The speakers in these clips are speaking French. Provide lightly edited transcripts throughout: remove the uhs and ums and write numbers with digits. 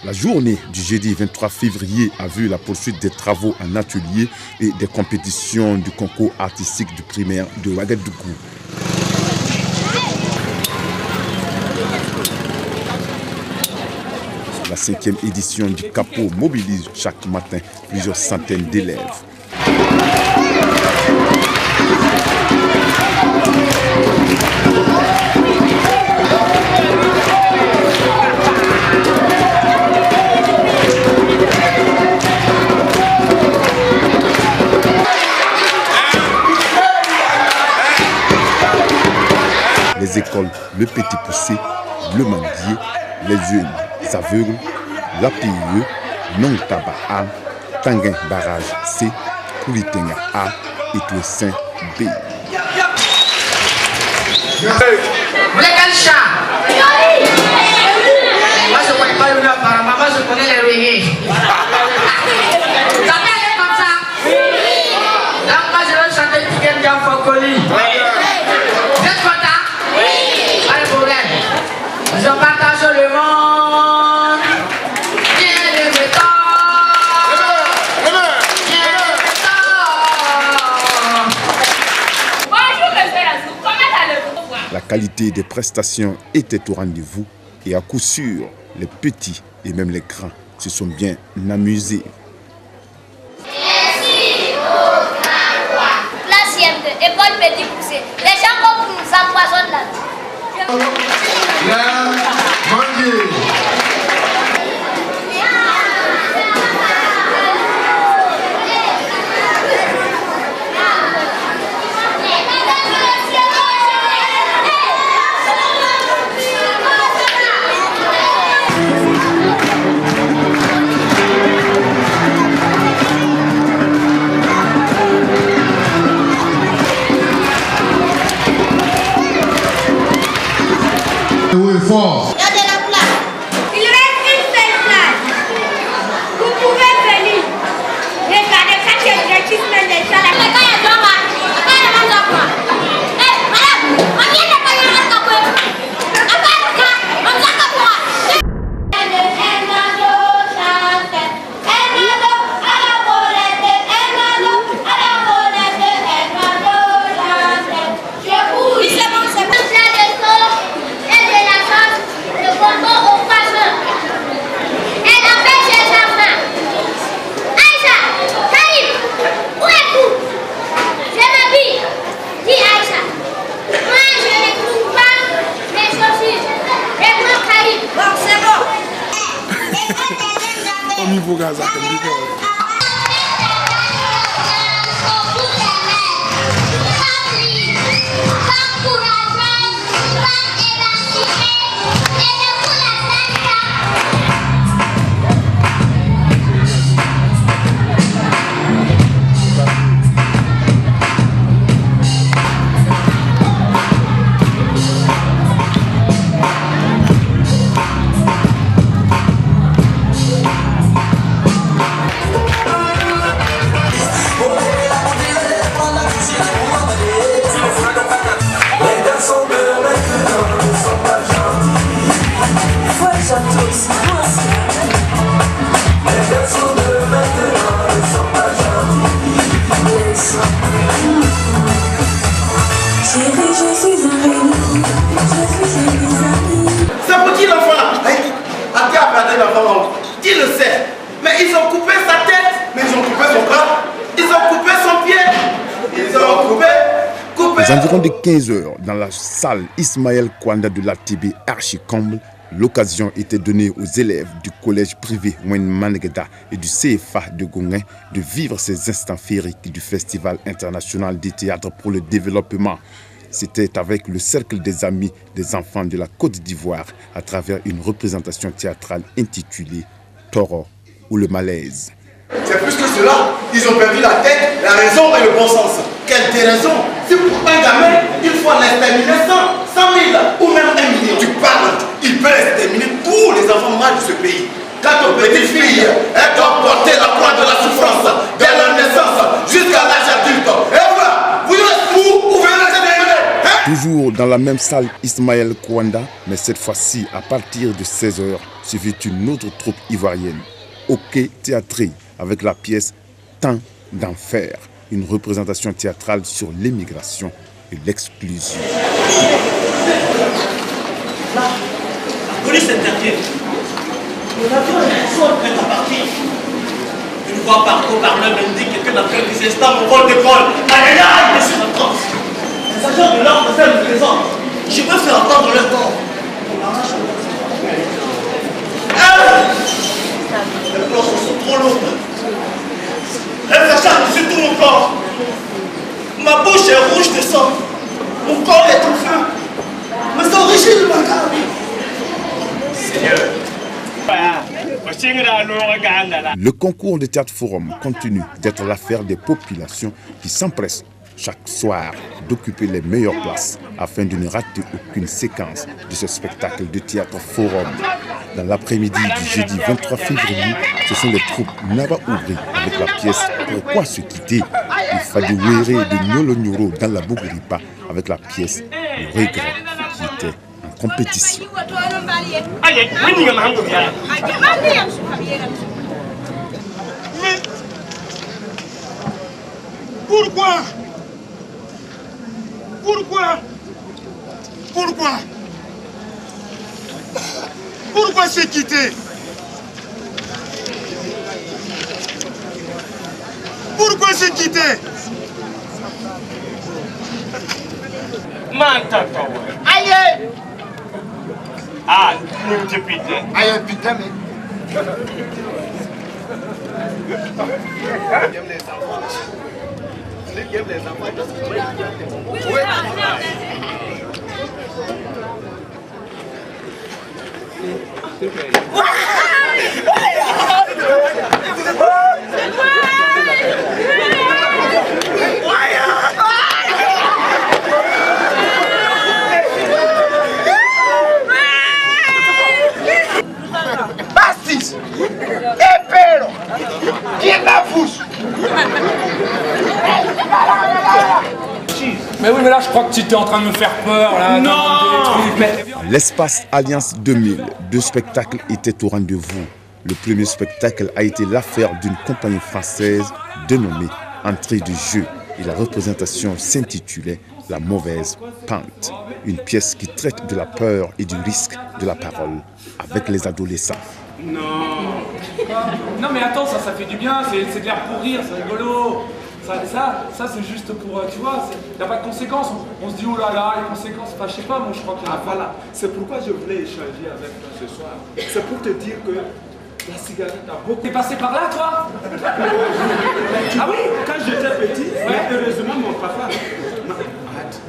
La journée du jeudi 23 février a vu la poursuite des travaux en atelier et des compétitions du concours artistique du primaire de Ouagadougou. La 5e édition du Capot mobilise chaque matin plusieurs centaines d'élèves. Les écoles Le Petit Poussé, Le Mandier, Les Jeunes Aveugles, La PIE, Nong Taba A, Tanguin Barrage C, Koulitenga A et Toussaint B. Moi je connais pas le nom apparemment, moi je connais les reggae. Ça peut aller comme ça? Là moi je vais chanter Tiken Jam Fokoli. Vous êtes content? Pas de problème. Je partage le monde. Viens le béton. Viens le béton. Bonjour monsieur Yazou, comment allez-vous? La qualité des prestations était au rendez-vous et à coup sûr, les petits et même les grands se sont bien amusés. Merci au grand roi. Classe CM2, école Petit Poussé. Les gens comme vous nous empoisonnent la vie. Fort. Il y a de la place. Il reste une seule place. Vous pouvez venir. Regardez quand il y a des gens les gens là. Mais quand il y a deux mois, quand il y a deux mois. Eh, madame, on vient de payer un capot. Après, on s'en capot. C'est pour qui l'enfant là? À qui a perdu l'enfant? Qui le sait? Mais ils ont coupé sa tête, mais ils ont coupé son bras, ils ont coupé son pied, ils ont coupé. Aux environs de 15 heures, dans la salle Ismaël Kwanda de l'ATB Archicomble, l'occasion était donnée aux élèves du collège privé Wenmanegeda et du CFA de Gonguin de vivre ces instants féeriques du Festival international des théâtres pour le développement. C'était avec le cercle des amis des enfants de la Côte d'Ivoire à travers une représentation théâtrale intitulée Toro ou le malaise. C'est plus que cela, ils ont perdu la tête, la raison et le bon sens. Quelle déraison! Si pour un gamin, il faut l'exterminer 100 000 ou même 1 million. Tu parles, il peut exterminer tous les enfants mâles de ce pays. Quand aux petites filles, elles doivent porter la croix de la souffrance dès leur naissance jusqu'à l'âge adulte. Et voilà, vous êtes fous ou vous venez de exterminer. Toujours dans la même salle Ismaël Kwanda, mais cette fois-ci à partir de 16h, suivit une autre troupe ivoirienne, OK Théâtré, avec la pièce Temps d'enfer, une représentation théâtrale sur l'émigration et l'exclusion. La police intervient. Mon avion est prêt à partir. Une voix par haut-parleur m'indique que dans quelques instants, mon vol décolle. Aïe aïe aïe, monsieur la France. Les agents de l'ordre me présentent. Je peux faire entendre leur corps. Les planches sont trop lourdes. Elles s'acharnent sur tout mon corps. Ma bouche est rouge de sang. Mon corps est en feu. Mais c'est origine de ma carte. Seigneur. Le concours de théâtre forum continue d'être l'affaire des populations qui s'empressent chaque soir d'occuper les meilleures places afin de ne rater aucune séquence de ce spectacle de théâtre forum. Dans l'après-midi du jeudi 23 février, ce sont les troupes Naba Oubri avec la pièce Pourquoi se quitter et Fadi Wéré de Nyolo Nyoro dans la Bougripa avec la pièce Le regret qui était en compétition. Mais pourquoi? Pourquoi se quitter? Pourquoi se quitter? Aïe! Ah, nous te putain. Aïe, putain, mais... Bastis! Epero! Diemavus! Mais oui, mais là, je crois que tu étais en train de me faire peur, là. Non! À l'espace Alliance 2000, deux spectacles étaient au rendez-vous. Le premier spectacle a été l'affaire d'une compagnie française dénommée Entrée de jeu et la représentation s'intitulait La mauvaise pente, une pièce qui traite de la peur et du risque de la parole avec les adolescents. Non, mais attends, ça fait du bien, c'est de l'air pour rire, c'est rigolo. Ça c'est juste pour, tu vois, il n'y a pas de conséquences. On se dit, oh là là, les conséquences, enfin, je sais pas, moi je crois qu'il y en a. Voilà, c'est pourquoi je voulais échanger avec toi ce soir. C'est pour te dire que la cigarette a beaucoup... T'es passé par là, toi? Ah oui, quand j'étais petit, heureusement mon papa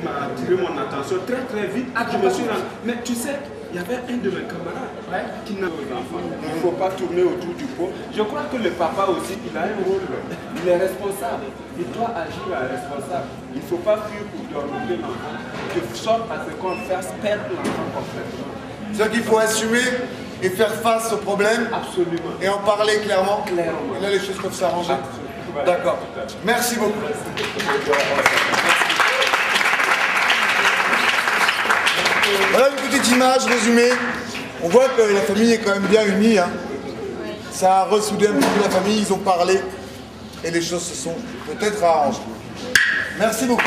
m'a attiré mon attention très vite. Je me suis rendu. Mais tu sais, il y avait un de mes camarades qui n'a pas d'enfants. Il ne faut pas tourner autour du pot. Je crois que le papa aussi, il a un rôle. Il est responsable. Il doit agir à responsable. Il ne faut pas fuir pour dormir l'enfant. De sorte à ce qu'on fasse perdre l'enfant complètement. C'est qu'il faut assumer et faire face au problème. Absolument. Et en parler clairement. Clairement. Et là, les choses peuvent s'arranger. D'accord. Merci beaucoup. Voilà une petite image résumée. On voit que la famille est quand même bien unie. Hein. Ça a ressoudé un petit peu la famille, ils ont parlé. Et les choses se sont peut-être arrangées. Merci beaucoup.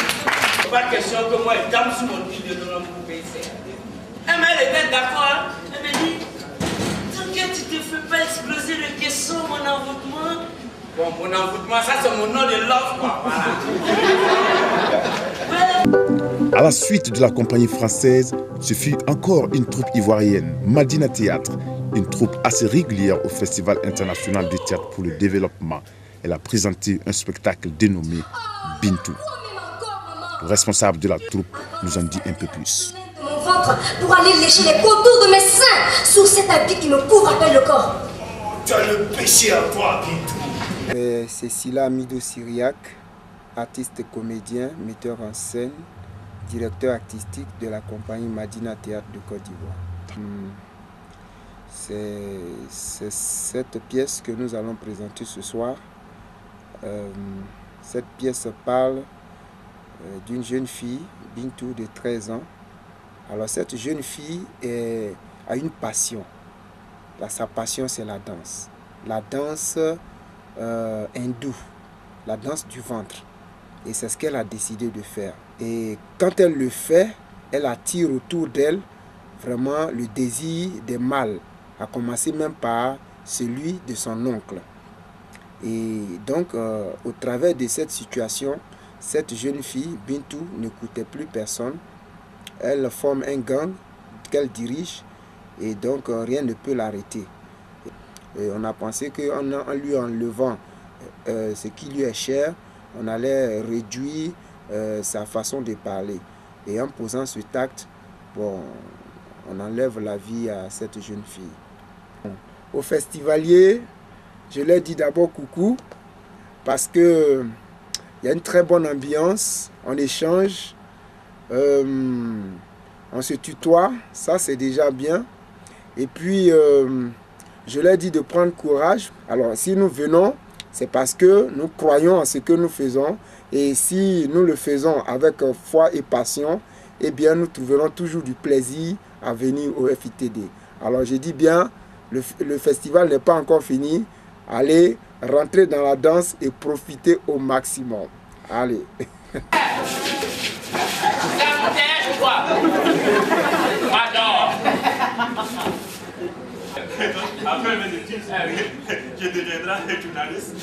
Pas question que moi, je tape sur mon pied de l'homme pour payer. Elle était d'accord. Elle me dit, tant que tu te fais pas exploser le caisson, mon envoûtement. Bon, mon envoûtement, ça c'est mon nom de love, quoi. Voilà. À la suite de la compagnie française, ce fut encore une troupe ivoirienne, Madina Théâtre, une troupe assez régulière au Festival international de théâtre pour le développement. Elle a présenté un spectacle dénommé Bintou. Le responsable de la troupe nous en dit un peu plus. Mon ventre pour aller lécher les contours de mes seins sous cet habit qui me couvre à peine le corps. Tu as le péché à toi, Bintou. C'est Sila Amido-Syriac, artiste comédien, metteur en scène, directeur artistique de la compagnie Madina Théâtre de Côte d'Ivoire. C'est cette pièce que nous allons présenter ce soir. Cette pièce parle d'une jeune fille Bintou de 13 ans. Alors cette jeune fille a une passion. Sa passion, c'est la danse. La danse hindoue, la danse du ventre. Et c'est ce qu'elle a décidé de faire. Et quand elle le fait, elle attire autour d'elle vraiment le désir des mâles, à commencer même par celui de son oncle. Et donc, au travers de cette situation, cette jeune fille, Bintou, n'écoutait plus personne. Elle forme un gang qu'elle dirige et donc rien ne peut l'arrêter. On a pensé qu'en lui enlevant ce qui lui est cher, on allait réduire sa façon de parler. Et en posant ce acte, bon, on enlève la vie à cette jeune fille. Au festivalier, je leur dis d'abord coucou parce que il y a une très bonne ambiance, on échange, on se tutoie, ça c'est déjà bien. Et puis, je leur dis de prendre courage. Alors, si nous venons, c'est parce que nous croyons en ce que nous faisons. Et si nous le faisons avec foi et passion, eh bien, nous trouverons toujours du plaisir à venir au FITD. Alors, je dis bien, le festival n'est pas encore fini. Allez, rentrez dans la danse et profitez au maximum. Allez. Après mes études, je deviendrai journaliste.